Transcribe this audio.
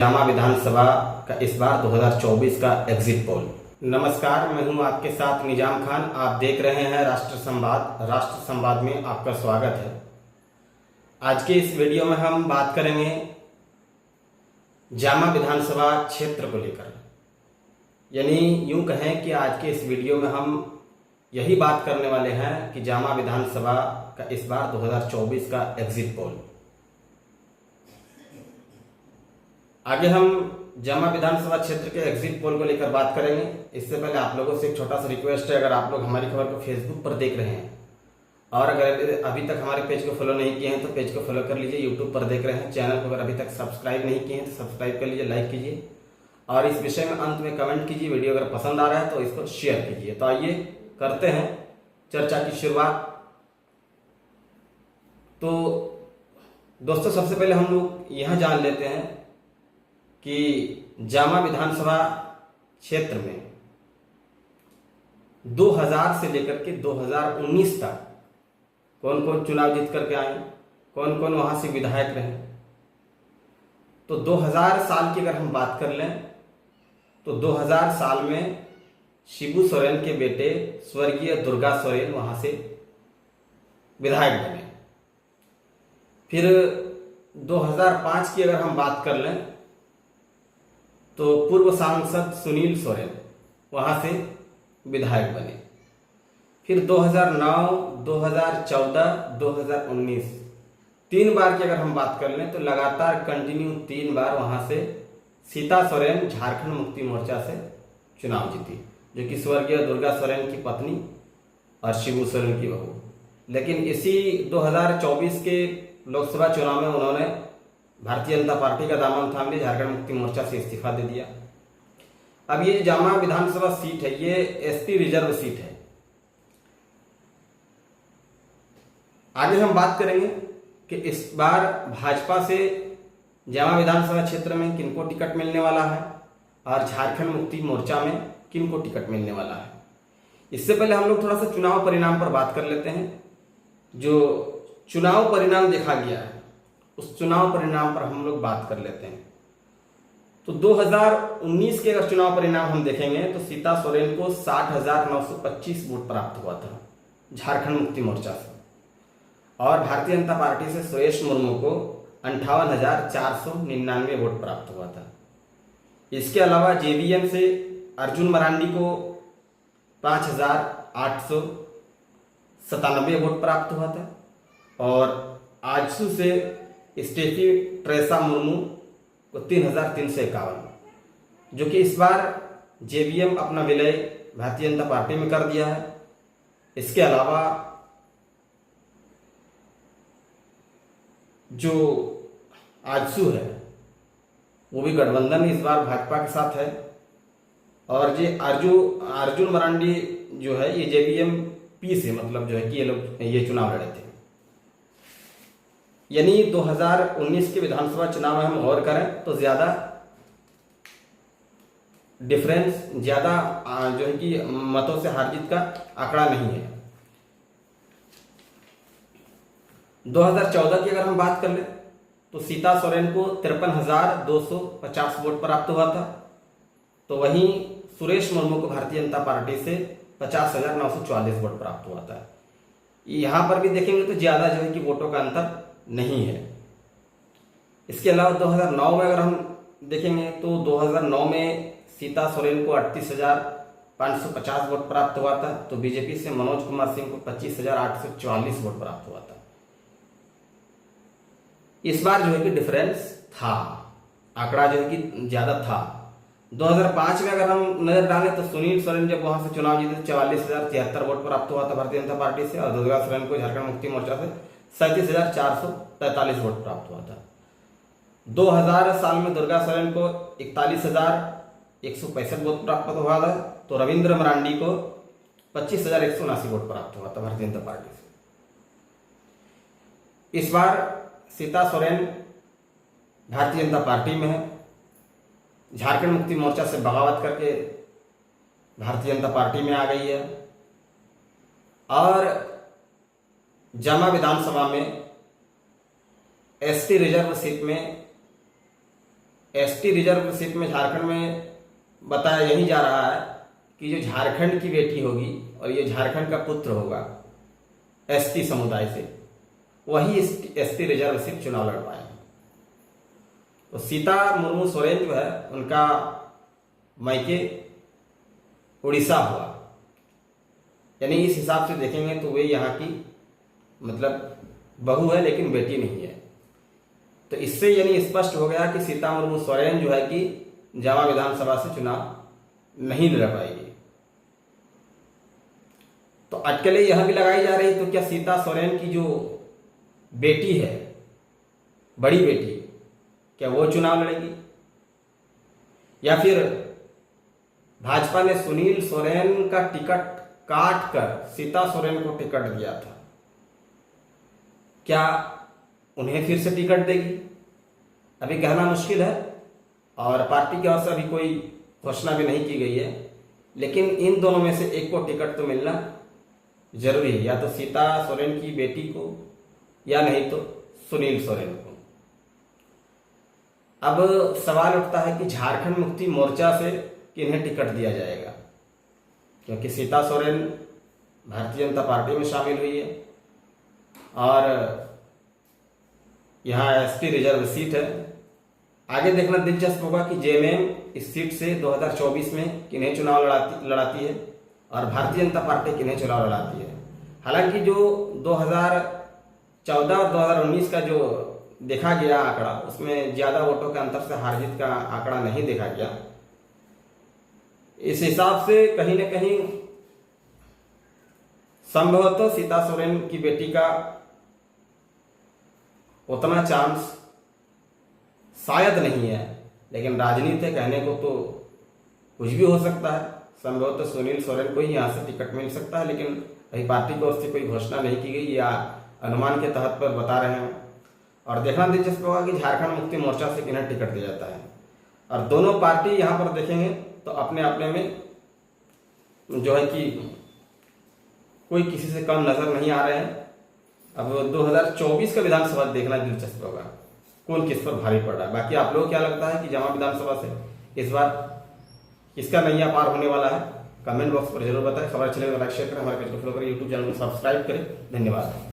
जामा विधानसभा का इस बार 2024 का एग्जिट पोल। नमस्कार, मैं हूं आपके साथ निजाम खान। आप देख रहे हैं राष्ट्र संवाद। राष्ट्र संवाद में आपका स्वागत है। आज के इस वीडियो में हम बात करेंगे जामा विधानसभा क्षेत्र को लेकर, यानी यूं कहें कि आज के इस वीडियो में हम यही बात करने वाले हैं कि जामा विधानसभा का इस बार 2024 का एग्जिट पोल। आगे हम जामा विधानसभा क्षेत्र के एग्जिट पोल को लेकर बात करेंगे। इससे पहले आप लोगों से एक छोटा सा रिक्वेस्ट है, अगर आप लोग हमारी खबर को फेसबुक पर देख रहे हैं और अगर अभी तक हमारे पेज को फॉलो नहीं किए हैं तो पेज को फॉलो कर लीजिए। यूट्यूब पर देख रहे हैं, चैनल को अगर अभी तक सब्सक्राइब नहीं किए हैं तो सब्सक्राइब कर लीजिए, लाइक कीजिए और इस विषय में अंत में कमेंट कीजिए। वीडियो अगर पसंद आ रहा है तो इसको शेयर कीजिए। तो आइए करते हैं चर्चा की शुरुआत। तो दोस्तों, सबसे पहले हम लोग यह जान लेते हैं कि जामा विधानसभा क्षेत्र में 2000 से लेकर के 2019 तक कौन कौन चुनाव जीत करके आए, कौन कौन वहां से विधायक रहे। तो 2000 साल की अगर हम बात कर लें तो 2000 साल में शिबू सोरेन के बेटे स्वर्गीय दुर्गा सोरेन वहां से विधायक बने। फिर 2005 की अगर हम बात कर लें तो पूर्व सांसद सुनील सोरेन वहां से विधायक बने। फिर 2009, 2014, 2019 तीन बार की अगर हम बात कर लें तो लगातार कंटिन्यू 3 बार वहां से सीता सोरेन झारखंड मुक्ति मोर्चा से चुनाव जीती, जो कि स्वर्गीय दुर्गा सोरेन की पत्नी और शिबू सोरेन की बहू। लेकिन इसी 2024 के लोकसभा चुनाव में उन्होंने भारतीय जनता पार्टी का दामन थाम लिया, झारखंड मुक्ति मोर्चा से इस्तीफा दे दिया। अब ये जामा विधानसभा सीट है, ये एसटी रिजर्व सीट है। आगे हम बात करेंगे कि इस बार भाजपा से जामा विधानसभा क्षेत्र में किनको टिकट मिलने वाला है और झारखंड मुक्ति मोर्चा में किनको टिकट मिलने वाला है। इससे पहले हम लोग थोड़ा सा चुनाव परिणाम पर बात कर लेते हैं। जो चुनाव परिणाम देखा गया है उस चुनाव परिणाम पर हम लोग बात कर लेते हैं। तो 2019 के अगर चुनाव परिणाम हम देखेंगे तो सीता सोरेन को 60,925 वोट प्राप्त हुआ था झारखंड मुक्ति मोर्चा से, और भारतीय जनता पार्टी से सुरेश मुर्मू को 58,499 वोट प्राप्त हुआ था। इसके अलावा जेवीएम से अर्जुन मरांडी को 5,897 वोट प्राप्त हुआ था, और आजसू से स्टेफी ट्रेसा मुर्मू को 3,351, जो कि इस बार जेवीएम अपना विलय भारतीय जनता पार्टी में कर दिया है। इसके अलावा जो आजसू है वो भी गठबंधन इस बार भाजपा के साथ है, और ये अर्जुन मरांडी जो है ये जेवीएम पी से मतलब जो है कि ये लोग ये चुनाव लड़े थे। यानी 2019 के विधानसभा चुनाव में हम गौर करें तो ज्यादा डिफरेंस, ज्यादा जो है कि मतों से हार जीत का आंकड़ा नहीं है। 2014 की अगर हम बात कर ले तो सीता सोरेन को 53,250 वोट प्राप्त हुआ था। तो वहीं सुरेश मुर्मू को भारतीय जनता पार्टी से 50,944 वोट प्राप्त हुआ था। यहां पर भी देखेंगे तो ज्यादा जो है कि वोटों का अंतर नहीं है। इसके अलावा 2009 में अगर हम देखेंगे तो 2009 में सीता सोरेन को 38,550 वोट प्राप्त हुआ था। तो बीजेपी से मनोज कुमार सिंह को 25,844 वोट प्राप्त हुआ था। इस बार जो है कि डिफरेंस था, आंकड़ा जो है कि ज्यादा था। 2005 में अगर हम नजर डालें तो सुनील सोरेन जब वहां से चुनाव जीते 44,073 वोट प्राप्त हुआ था भारतीय जनता पार्टी से, और दुर्गा सोरेन को झारखंड मुक्ति मोर्चा से 37,443 वोट प्राप्त हुआ था। 2000 साल में दुर्गा सोरेन को 41,165 वोट प्राप्त हुआ था। तो रविंद्र मरांडी को 25,179 वोट प्राप्त हुआ था भारतीय जनता पार्टी से। इस बार सीता सोरेन भारतीय जनता पार्टी में है, झारखंड मुक्ति मोर्चा से बगावत करके भारतीय जनता पार्टी में आ गई है, और जामा विधानसभा में एसटी रिजर्व सीट में एसटी रिजर्व सीट में झारखंड में बताया यही जा रहा है कि जो झारखंड की बेटी होगी और ये झारखंड का पुत्र होगा एसटी समुदाय से, वही एसटी रिजर्व सीट चुनाव लड़ पाएंगे। तो सीता मुर्मू सोरेन जो है उनका मायके उड़ीसा हुआ, यानी इस हिसाब से देखेंगे तो वे यहाँ की मतलब बहू है लेकिन बेटी नहीं है। तो इससे यानी स्पष्ट हो गया कि सीता मुर्मू सोरेन जो है कि जावा विधानसभा से चुनाव नहीं लड़ पाएगी। तो अटकलें यह भी लगाई जा रही, तो क्या सीता सोरेन की जो बेटी है, बड़ी बेटी, क्या वो चुनाव लड़ेगी, या फिर भाजपा ने सुनील सोरेन का टिकट काट कर सीता सोरेन को टिकट दिया था, क्या उन्हें फिर से टिकट देगी? अभी कहना मुश्किल है और पार्टी की ओर से अभी कोई घोषणा भी नहीं की गई है, लेकिन इन दोनों में से एक को टिकट तो मिलना जरूरी है, या तो सीता सोरेन की बेटी को या नहीं तो सुनील सोरेन को। अब सवाल उठता है कि झारखंड मुक्ति मोर्चा से किन्हें टिकट दिया जाएगा, क्योंकि सीता सोरेन भारतीय जनता पार्टी में शामिल हुई है और यहाँ एसटी रिजर्व सीट है। आगे देखना दिलचस्प होगा कि जेएमएम इस सीट से 2024 में किन्हें चुनाव लड़ाती है और भारतीय जनता पार्टी किन्हें चुनाव लड़ाती है। हालांकि जो 2014 और 2019 का जो देखा गया आंकड़ा, उसमें ज्यादा वोटों के अंतर से हार जीत का आंकड़ा नहीं देखा गया। इस हिसाब से कहीं न कहीं संभवतः सीता सोरेन की बेटी का उतना चांस शायद नहीं है, लेकिन राजनीति कहने को तो कुछ भी हो सकता है। संभवतः सुनील सोरेन को ही यहाँ से टिकट मिल सकता है, लेकिन अभी पार्टी की ओर से कोई घोषणा नहीं की गई या अनुमान के तहत पर बता रहे हैं। और देखना दिलचस्प होगा कि झारखंड मुक्ति मोर्चा से किन्हें टिकट दिया जाता है। और दोनों पार्टी यहाँ पर देखेंगे तो अपने अपने में जो है कि कोई किसी से कम नजर नहीं आ रहे हैं। अब 2024 का विधानसभा देखना दिलचस्प होगा कौन किस पर भारी पड़ रहा है। बाकी आप लोग क्या लगता है कि जमा विधानसभा से इस बार किसका नैया पार होने वाला है, कमेंट बॉक्स पर जरूर बताएं। खबर अच्छी लगे तो लाइक शेयर करें, हमारे पेज को फॉलो करें, यूट्यूब चैनल को सब्सक्राइब करें। धन्यवाद।